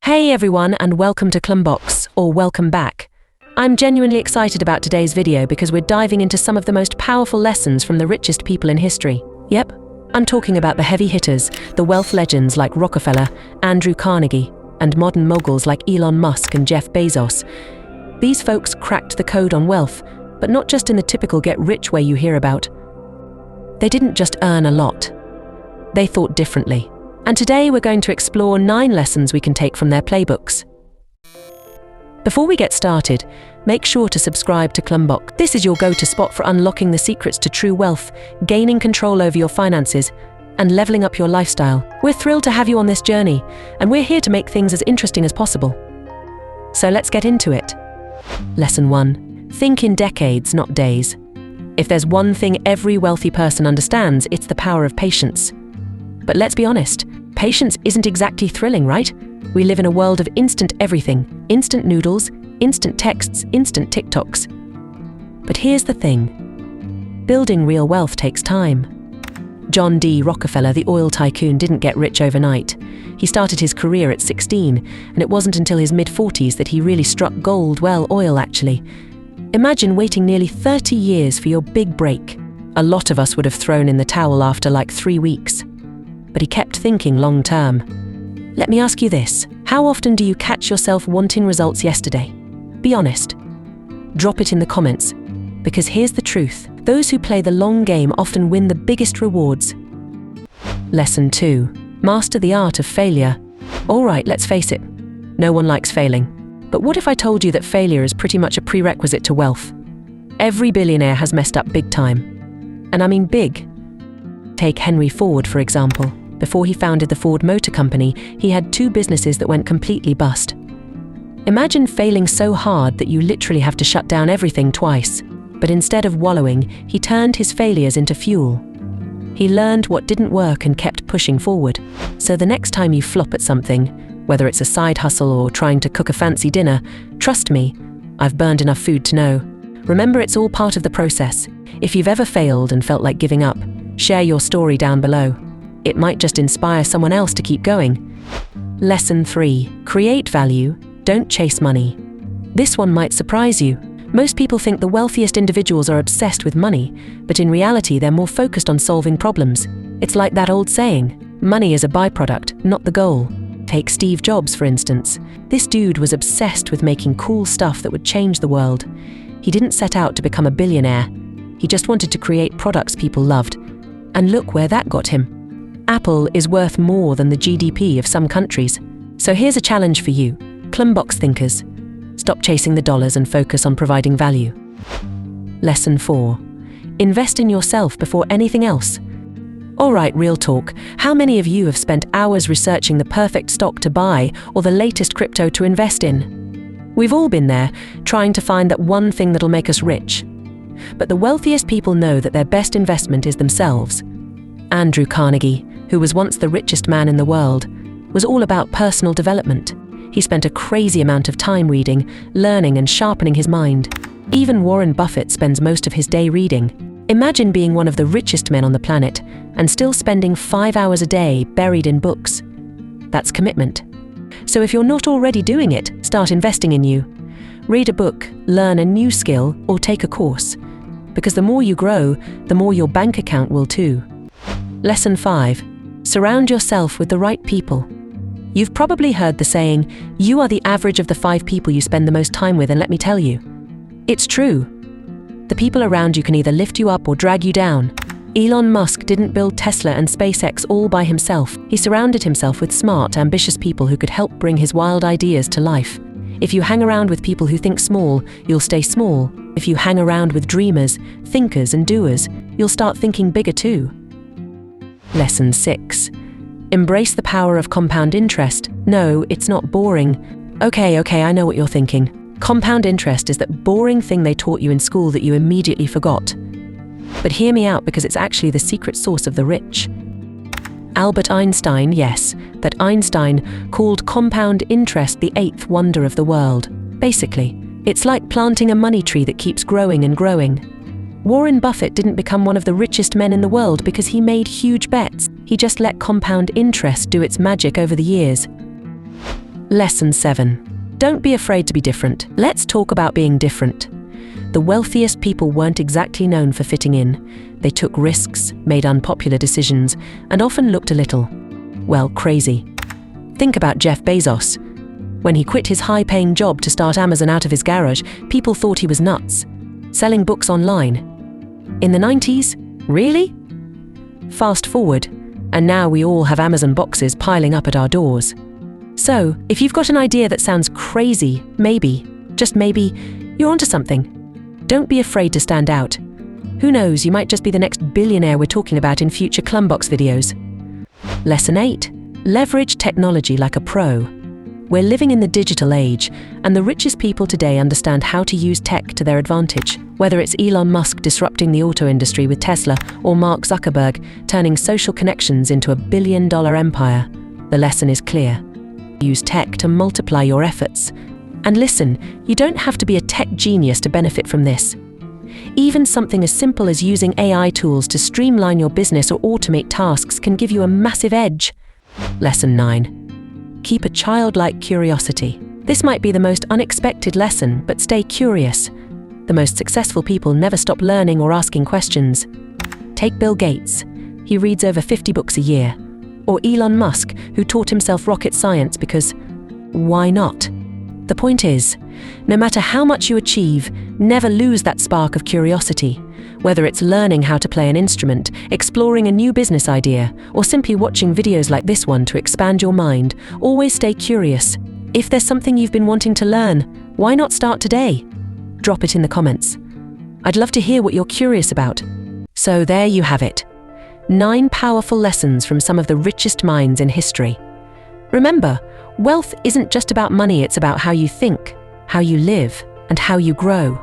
Hey everyone, and welcome to Klumbox, or welcome back. I'm genuinely excited about today's video because we're diving into some of the most powerful lessons from the richest people in history. Yep, I'm talking about the heavy hitters, the wealth legends like Rockefeller, Andrew Carnegie, and modern moguls like Elon Musk and Jeff Bezos. These folks cracked the code on wealth, but not just in the typical get-rich way you hear about. They didn't just earn a lot. They thought differently. And today we're going to explore 9 lessons we can take from their playbooks. Before we get started, make sure to subscribe to Klumbox. This is your go-to spot for unlocking the secrets to true wealth, gaining control over your finances, and leveling up your lifestyle. We're thrilled to have you on this journey, and we're here to make things as interesting as possible. So let's get into it. Lesson 1. Think in decades, not days. If there's one thing every wealthy person understands, it's the power of patience. But let's be honest, patience isn't exactly thrilling, right? We live in a world of instant everything, instant noodles, instant texts, instant TikToks. But here's the thing. Building real wealth takes time. John D. Rockefeller, the oil tycoon, didn't get rich overnight. He started his career at 16, and it wasn't until his mid-40s that he really struck gold, well, oil actually. Imagine waiting nearly 30 years for your big break. A lot of us would have thrown in the towel after like 3 weeks. But he kept thinking long term. Let me ask you this. How often do you catch yourself wanting results yesterday? Be honest. Drop it in the comments. Because here's the truth. Those who play the long game often win the biggest rewards. Lesson 2. Master the art of failure. Alright, let's face it. No one likes failing. But what if I told you that failure is pretty much a prerequisite to wealth? Every billionaire has messed up big time. And I mean big. Take Henry Ford, for example. Before he founded the Ford Motor Company, he had 2 businesses that went completely bust. Imagine failing so hard that you literally have to shut down everything twice. But instead of wallowing, he turned his failures into fuel. He learned what didn't work and kept pushing forward. So the next time you flop at something, whether it's a side hustle or trying to cook a fancy dinner, trust me, I've burned enough food to know. Remember, it's all part of the process. If you've ever failed and felt like giving up, share your story down below. It might just inspire someone else to keep going. Lesson 3. Create value, don't chase money. This one might surprise you. Most people think the wealthiest individuals are obsessed with money, but in reality they're more focused on solving problems. It's like that old saying, money is a byproduct, not the goal. Take Steve Jobs, for instance. This dude was obsessed with making cool stuff that would change the world. He didn't set out to become a billionaire. He just wanted to create products people loved. And look where that got him. Apple is worth more than the GDP of some countries. So here's a challenge for you, Klumbox thinkers. Stop chasing the dollars and focus on providing value. Lesson 4. Invest in yourself before anything else. Alright, real talk. How many of you have spent hours researching the perfect stock to buy or the latest crypto to invest in? We've all been there, trying to find that one thing that'll make us rich. But the wealthiest people know that their best investment is themselves. Andrew Carnegie, who was once the richest man in the world, was all about personal development. He spent a crazy amount of time reading, learning, and sharpening his mind. Even Warren Buffett spends most of his day reading. Imagine being one of the richest men on the planet and still spending 5 hours a day buried in books. That's commitment. So if you're not already doing it, start investing in you. Read a book, learn a new skill, or take a course. Because the more you grow, the more your bank account will too. Lesson 5. Surround yourself with the right people. You've probably heard the saying, you are the average of the 5 people you spend the most time with, and let me tell you, it's true. The people around you can either lift you up or drag you down. Elon Musk didn't build Tesla and SpaceX all by himself. He surrounded himself with smart, ambitious people who could help bring his wild ideas to life. If you hang around with people who think small, you'll stay small. If you hang around with dreamers, thinkers, and doers, you'll start thinking bigger too. Lesson 6. Embrace the power of compound interest. No, it's not boring. Okay, I know what you're thinking. Compound interest is that boring thing they taught you in school that you immediately forgot. But hear me out, because it's actually the secret sauce of the rich. Albert Einstein, yes, that Einstein called compound interest the 8th wonder of the world. Basically, it's like planting a money tree that keeps growing and growing. Warren Buffett didn't become one of the richest men in the world because he made huge bets. He just let compound interest do its magic over the years. Lesson 7. Don't be afraid to be different. Let's talk about being different. The wealthiest people weren't exactly known for fitting in. They took risks, made unpopular decisions, and often looked a little, well, crazy. Think about Jeff Bezos. When he quit his high-paying job to start Amazon out of his garage, people thought he was nuts. Selling books online. In the 90s? Really? Fast forward, and now we all have Amazon boxes piling up at our doors. So, if you've got an idea that sounds crazy, maybe, just maybe, you're onto something. Don't be afraid to stand out. Who knows, you might just be the next billionaire we're talking about in future Klumbox videos. Lesson 8. Leverage technology like a pro. We're living in the digital age, and the richest people today understand how to use tech to their advantage. Whether it's Elon Musk disrupting the auto industry with Tesla, or Mark Zuckerberg turning social connections into a billion-dollar empire, the lesson is clear. Use tech to multiply your efforts. And listen, you don't have to be a tech genius to benefit from this. Even something as simple as using AI tools to streamline your business or automate tasks can give you a massive edge. Lesson 9. Keep a childlike curiosity. This might be the most unexpected lesson, but stay curious. The most successful people never stop learning or asking questions. Take Bill Gates. He reads over 50 books a year. Or Elon Musk, who taught himself rocket science because, why not? The point is, no matter how much you achieve, never lose that spark of curiosity. Whether it's learning how to play an instrument, exploring a new business idea, or simply watching videos like this one to expand your mind, always stay curious. If there's something you've been wanting to learn, why not start today? Drop it in the comments. I'd love to hear what you're curious about. So there you have it. 9 powerful lessons from some of the richest minds in history. Remember, wealth isn't just about money, it's about how you think, how you live, and how you grow.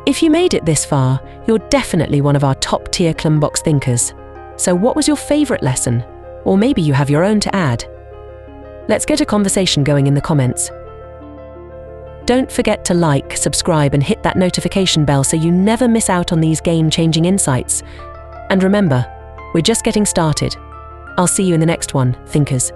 If you made it this far, you're definitely one of our top-tier Klumbox thinkers. So what was your favorite lesson? Or maybe you have your own to add. Let's get a conversation going in the comments. Don't forget to like, subscribe, and hit that notification bell so you never miss out on these game-changing insights. And remember, we're just getting started. I'll see you in the next one, thinkers.